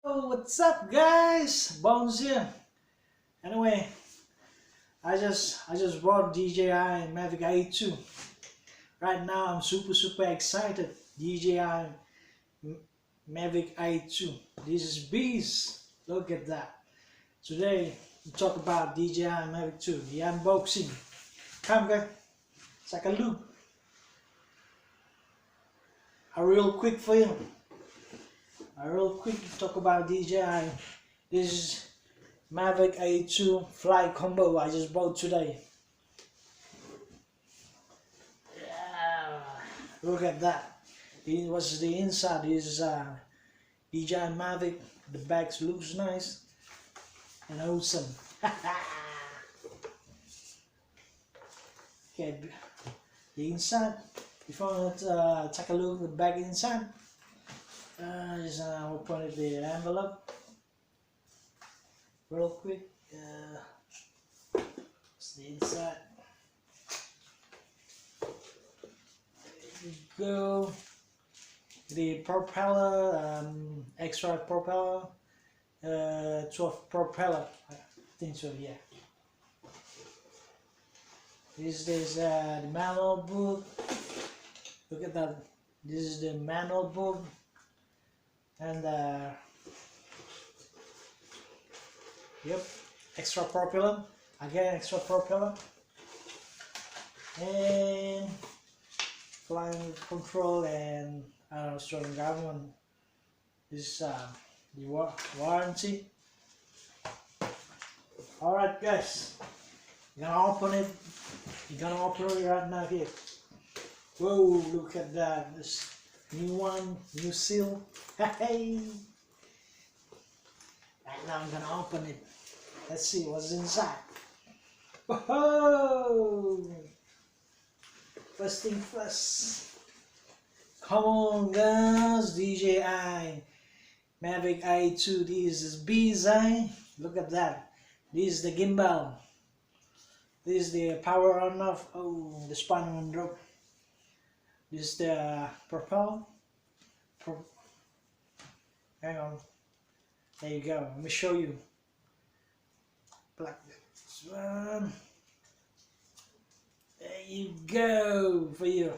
Oh, what's up, guys? Bones here. Anyway, I just bought DJI Mavic Air 2. Right now, I'm super excited. DJI Mavic Air 2. This is beast. Look at that. Today we talk about DJI Mavic 2, the unboxing. Come, guys. Take a look. A real quick for you. A real quick talk about DJI. This is Mavic Air 2 flight combo I just bought today. Yeah, look at that. It was the inside. This is DJI Mavic. The back looks nice and awesome. Okay, the inside. If you want to take a look at the back inside, just open the envelope real quick. It's the inside. There you go. The propeller, extra propeller, 12 propeller. I think so, yeah. This is the manual book. Look at that. This is the manual book. And yep, extra propeller, again extra propeller, and flying control, and Australian government. This is the warranty. Alright, guys, you're gonna open it. You're gonna open it right now here. Whoa, look at that. This new one, new seal. Hey! Right now I'm gonna open it. Let's see what's inside. Whoa! First thing first. Come on, guys. DJI Mavic Air 2. This is beast, eh? Look at that. This is the gimbal. This is the power on off. Oh, the span on drop. This is the propeller. Hang on. There you go. Let me show you. Plug this one. There you go for you.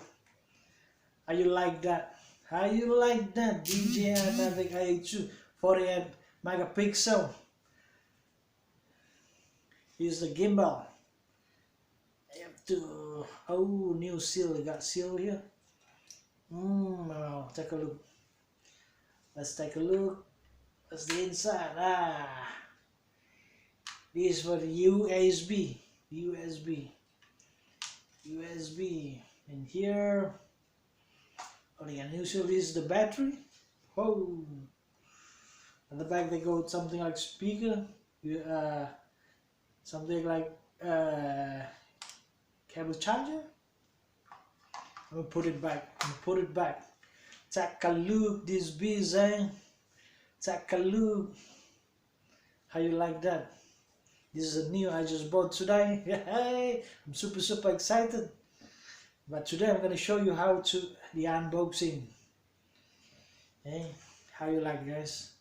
How you like that? How you like that? DJI Mavic Air 2 48 megapixel. Here's the gimbal. I have to. Oh, new seal. You got seal here. Take a look. Let's take a look. That's the inside. This is for the USB. And here, the unusual is the battery. Whoa! At the back they go something like speaker. Something like cable charger. I'm gonna put it back. Take a look, this beast, eh? Take a look. How you like that? This is a new I just bought today. Hey, I'm super excited. But today I'm gonna show you how to the unboxing. Hey, how you like, guys?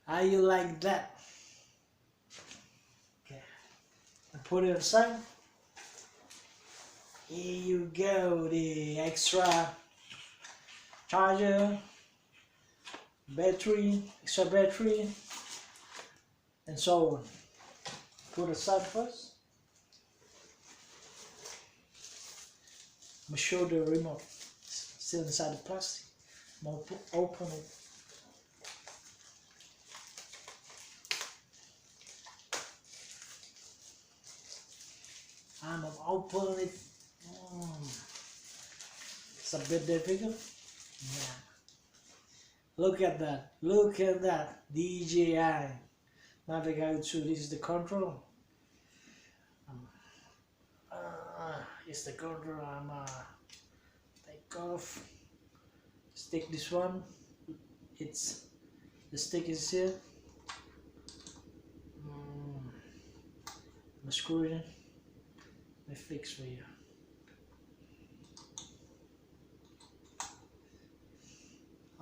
How you like that? Okay, I put it aside. Here you go, the extra charger, battery, extra battery, and so on. Put aside first. I'm gonna show the remote. Still inside the plastic. I'm gonna open it. I'm gonna open it. It's a bit difficult. Yeah. Look at that. Look at that. DJI Mavic Air 2. This is the control. It's the control. I'm take off. Stick this one. It's the stick is here. I'm screw it in. Let me fix for you.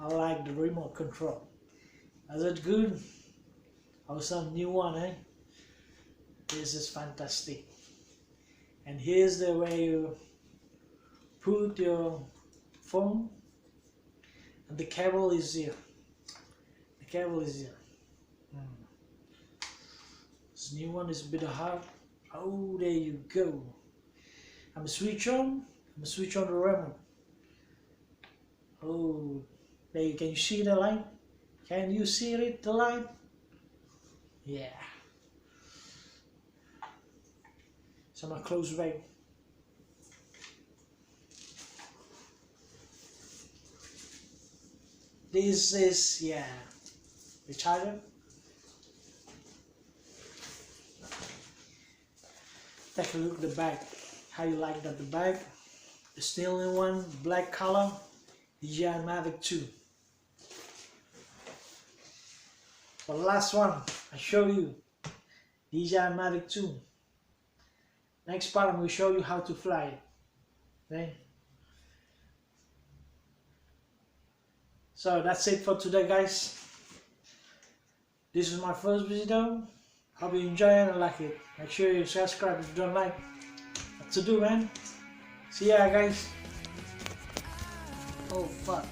I like the remote control. Is it good? Oh, some new one, eh? This is fantastic. And here's the way you put your phone, and the cable is here. The cable is here. This new one is a bit hard. Oh, there you go. I'm gonna switch on the remote. Oh, there you can you see the light? Can you see it, the light? Yeah. So I'm gonna close back. This is, yeah, the charger. Take a look at the back. How you like that? The back, the still in one, black color, DJI Mavic 2. For the last one, I show you DJI Mavic 2. Next part, I'm going to show you how to fly it. Okay? So that's it for today, guys. This is my first video. Hope you enjoy it and like it. Make sure you subscribe if you don't like. What to do, man? See ya, guys. Oh fuck.